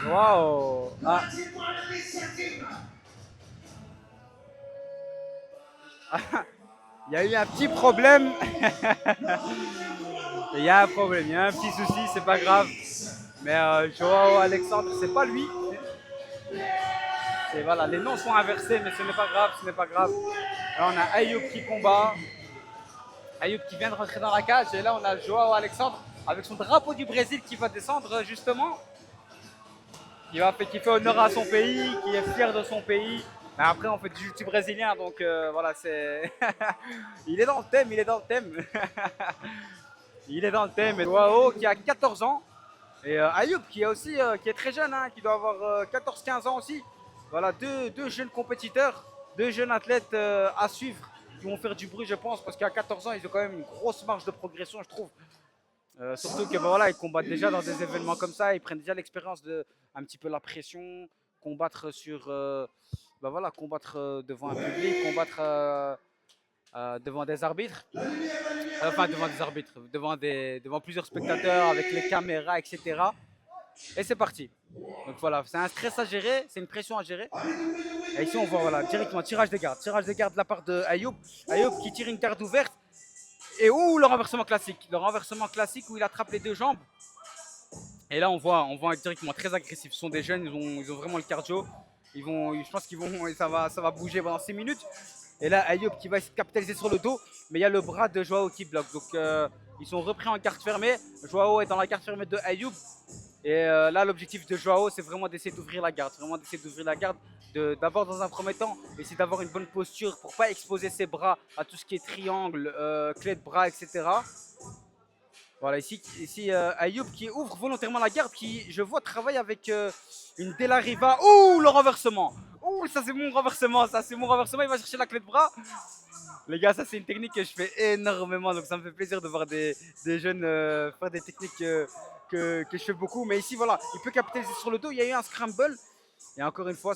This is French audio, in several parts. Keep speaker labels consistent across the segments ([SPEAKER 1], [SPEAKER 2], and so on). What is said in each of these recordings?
[SPEAKER 1] Waouh. Ah. Il y a eu un petit problème. Il y a un problème, il y a un petit souci, c'est pas grave. Mais Joao Alexandre, c'est pas lui. Voilà, les noms sont inversés, mais ce n'est pas grave, ce n'est pas grave. Là, on a Ayoub qui combat. Ayoub qui vient de rentrer dans la cage. Et là, on a Joao Alexandre avec son drapeau du Brésil qui va descendre justement. Qui fait honneur à son pays, qui est fier de son pays. Mais après, on fait du jiu-jitsu brésilien, donc voilà, c'est. Il est dans le thème, il est dans le thème. Il est dans le thème. Et Joao qui a 14 ans. Et Ayoub qui est aussi qui est très jeune, hein, qui doit avoir 14-15 ans aussi. Voilà, deux jeunes compétiteurs, deux jeunes athlètes à suivre qui vont faire du bruit, je pense, parce qu'à 14 ans, ils ont quand même une grosse marge de progression, je trouve. Surtout que voilà, ils combattent déjà dans des événements comme ça, ils prennent déjà l'expérience de un petit peu la pression, combattre sur, voilà, combattre devant un public, combattre devant des arbitres, enfin devant des arbitres, devant plusieurs spectateurs avec les caméras, etc. Et c'est parti. Donc voilà, c'est un stress à gérer, c'est une pression à gérer. Et ici on voit voilà, directement tirage de garde de la part de Ayoub. Ayoub qui tire une garde ouverte. Et le renversement classique. Le renversement classique où il attrape les deux jambes. Et là on voit directement très agressif. Ce sont des jeunes, ils ont vraiment le cardio. Je pense ça va bouger pendant 6 minutes. Et là Ayoub qui va se capitaliser sur le dos. Mais il y a le bras de Joao qui bloque. Donc ils sont repris en garde fermée. Joao est dans la garde fermée de Ayoub. Et là, l'objectif de Joao, c'est vraiment d'essayer d'ouvrir la garde. D'abord, dans un premier temps, essayer d'avoir une bonne posture pour ne pas exposer ses bras à tout ce qui est triangle, clé de bras, etc. Voilà, ici Ayoub qui ouvre volontairement la garde, qui, je vois, travaille avec une De La Riva. Ouh, le renversement. Ouh, ça c'est mon renversement, il va chercher la clé de bras. Les gars, ça c'est une technique que je fais énormément, donc ça me fait plaisir de voir des jeunes faire des techniques que je fais beaucoup. Mais ici, voilà, il peut capitaliser sur le dos. Il y a eu un scramble. Et encore une fois,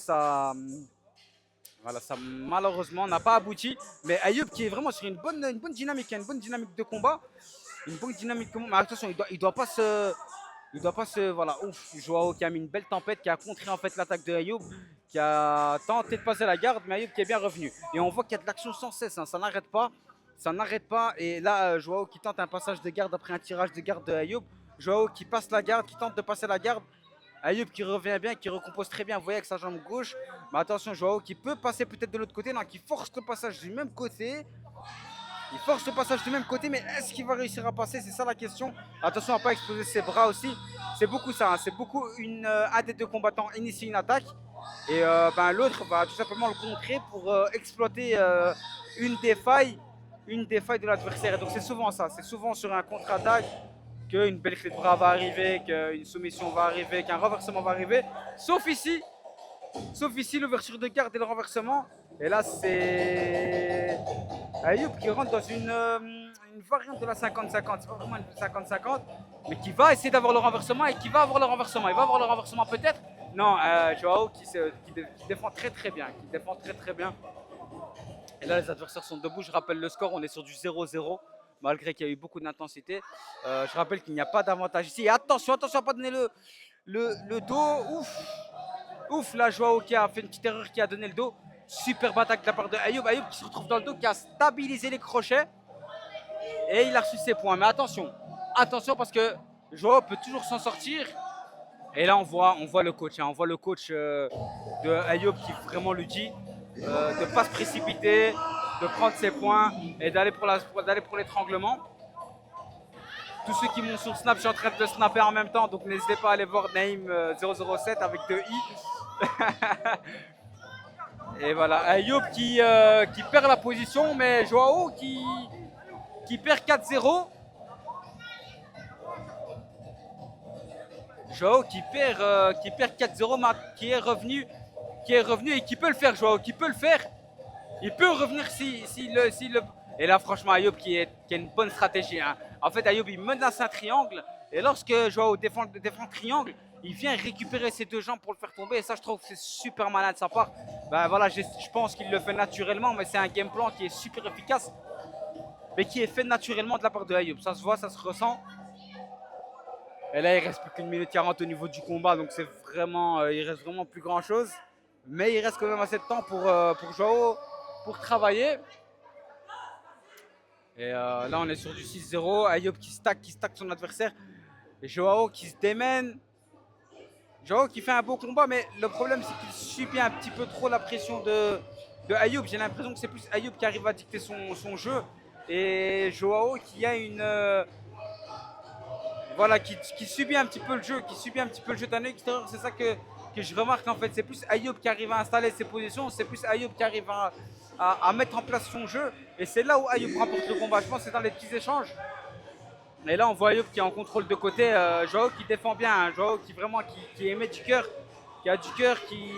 [SPEAKER 1] voilà, ça malheureusement n'a pas abouti. Mais Ayoub qui est vraiment sur une bonne dynamique, une bonne dynamique de combat. Une bonne dynamique de combat. Mais attention, il doit pas se. Il doit pas se. Voilà, ouf, Joao qui a mis une belle tempête, qui a contré en fait l'attaque de Ayoub, qui a tenté de passer la garde, mais Ayoub qui est bien revenu. Et on voit qu'il y a de l'action sans cesse, hein, ça n'arrête pas. Ça n'arrête pas. Et là, Joao qui tente un passage de garde après un tirage de garde de Ayoub. Joao qui passe la garde, qui tente de passer la garde. Ayoub qui revient bien, qui recompose très bien, vous voyez avec sa jambe gauche. Mais attention, Joao qui peut passer peut-être de l'autre côté, non, qui force le passage du même côté. Il force le passage du même côté, mais est-ce qu'il va réussir à passer? C'est ça la question. Attention à ne pas exploser ses bras aussi. C'est beaucoup ça, hein. C'est beaucoup un des deux combattants initie une attaque. Et l'autre va tout simplement le contrer pour exploiter une des failles de l'adversaire. Et donc c'est souvent ça, c'est souvent sur un contre-attaque qu'une belle clé de bras va arriver, qu'une soumission va arriver, qu'un renversement va arriver. Sauf ici l'ouverture de garde et le renversement. Et là, c'est Ayoub qui rentre dans une variante de la 50-50. C'est pas vraiment une 50-50, mais qui va essayer d'avoir le renversement et qui va avoir le renversement. Il va avoir le renversement peut-être. Non, Joao qui défend très très bien. Qui défend très très bien. Et là, les adversaires sont debout. Je rappelle le score, on est sur du 0-0. Malgré qu'il y a eu beaucoup d'intensité. Je rappelle qu'il n'y a pas d'avantage ici. Et attention à ne pas donner le dos. Ouf, là, Joao qui a fait une petite erreur, qui a donné le dos. Superbe attaque de la part de Ayoub. Ayoub qui se retrouve dans le dos, qui a stabilisé les crochets. Et il a reçu ses points. Mais attention parce que Joao peut toujours s'en sortir. Et là, on voit le coach. On voit le coach de Ayoub qui vraiment lui dit de ne pas se précipiter, de prendre ses points et d'aller pour l'étranglement. Tous ceux qui m'ont sur Snap, je suis en train de le snapper en même temps, donc n'hésitez pas à aller voir Naïm 007 avec 2 i. Et voilà, Ayoub qui perd la position, mais Joao qui perd 4-0. Joao qui perd 4-0, qui est revenu et qui peut le faire, Joao, qui peut le faire. Il peut revenir si le. Et là, franchement, Ayoub qui a une bonne stratégie. Hein. En fait, Ayoub, il menace un triangle. Et lorsque Joao défend le triangle, il vient récupérer ses deux jambes pour le faire tomber. Et ça, je trouve que c'est super malin de sa part. Ben voilà, je pense qu'il le fait naturellement, mais c'est un game plan qui est super efficace, mais qui est fait naturellement de la part de Ayoub. Ça se voit, ça se ressent. Et là, il reste plus qu'une minute 40 au niveau du combat, donc c'est vraiment, il reste vraiment plus grand chose. Mais il reste quand même assez de temps pour Joao, pour travailler. Et là, on est sur du 6-0. Ayoub qui stack son adversaire. Et Joao qui se démène. Joao qui fait un beau combat, mais le problème, c'est qu'il subit un petit peu trop la pression de Ayoub. J'ai l'impression que c'est plus Ayoub qui arrive à dicter son jeu. Et Joao qui a une. Voilà, qui subit un petit peu le jeu, qui subit un petit peu le jeu d'un extérieur. C'est ça que je remarque en fait. C'est plus Ayoub qui arrive à installer ses positions, c'est plus Ayoub qui arrive à mettre en place son jeu. Et c'est là où Ayoub remporte le combat. Je pense que c'est dans les petits échanges. Et là, on voit Ayoub qui est en contrôle de côté. Joao qui défend bien. Hein, Joao qui vraiment qui émet du cœur, qui a du cœur, qui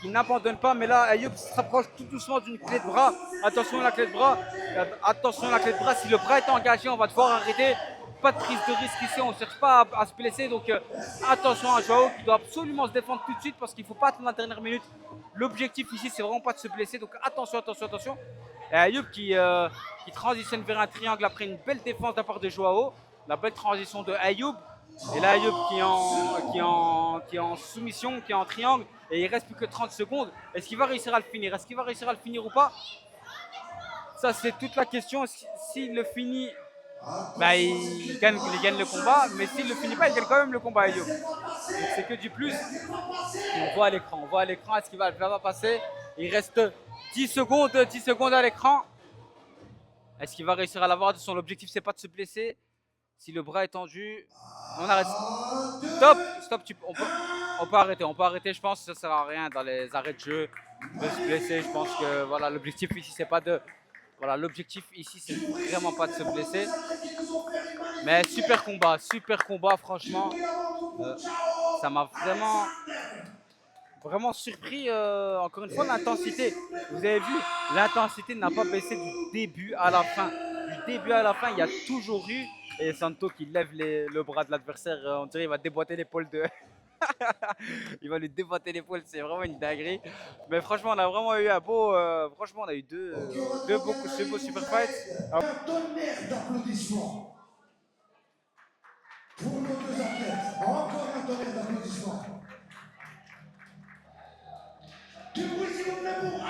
[SPEAKER 1] n'abandonne pas. Mais là, Ayoub se rapproche tout doucement d'une clé de bras. Attention à la clé de bras. Attention à la clé de bras. Si le bras est engagé, on va devoir arrêter. Pas de prise de risque ici, on ne cherche pas à se blesser. Donc attention à Joao qui doit absolument se défendre tout de suite parce qu'il ne faut pas attendre la dernière minute. L'objectif ici, c'est vraiment pas de se blesser. Donc attention, attention, attention. Et Ayoub qui transitionne vers un triangle après une belle défense de la part de Joao. La belle transition de Ayoub. Et là, Ayoub qui est en soumission, qui est en triangle. Et il reste plus que 30 secondes. Est-ce qu'il va réussir à le finir? Est-ce qu'il va réussir à le finir ou pas? Ça, c'est toute la question. S'il le finit, bah, il gagne le combat. Mais s'il le finit pas, il gagne quand même le combat, Ayoub. Donc c'est que du plus. On voit à l'écran, est-ce qu'il va passer? Il reste 10 secondes à l'écran. Est-ce qu'il va réussir à l'avoir? Son objectif, c'est pas de se blesser. Si le bras est tendu, on arrête. Stop, on peut arrêter, je pense que ça sert à rien dans les arrêts de jeu de se blesser. Je pense que voilà, l'objectif ici, c'est pas de. Voilà, l'objectif ici, c'est vraiment pas de se blesser. Mais super combat, franchement. Ça m'a vraiment surpris, encore une fois, l'intensité. Vous avez vu, l'intensité n'a pas baissé du début à la fin. Du début à la fin, il y a toujours eu. Et Santo qui lève le bras de l'adversaire, on dirait qu'il va déboîter l'épaule de. Il va lui déboîter l'épaule, c'est vraiment une dinguerie. Mais franchement, on a vraiment eu un beau. Franchement, on a eu deux beaux super fights.
[SPEAKER 2] Un tonnerre d'applaudissements pour nos deux athlètes. Encore un tonnerre d'applaudissements. Du bruit, s'il vous plaît, pour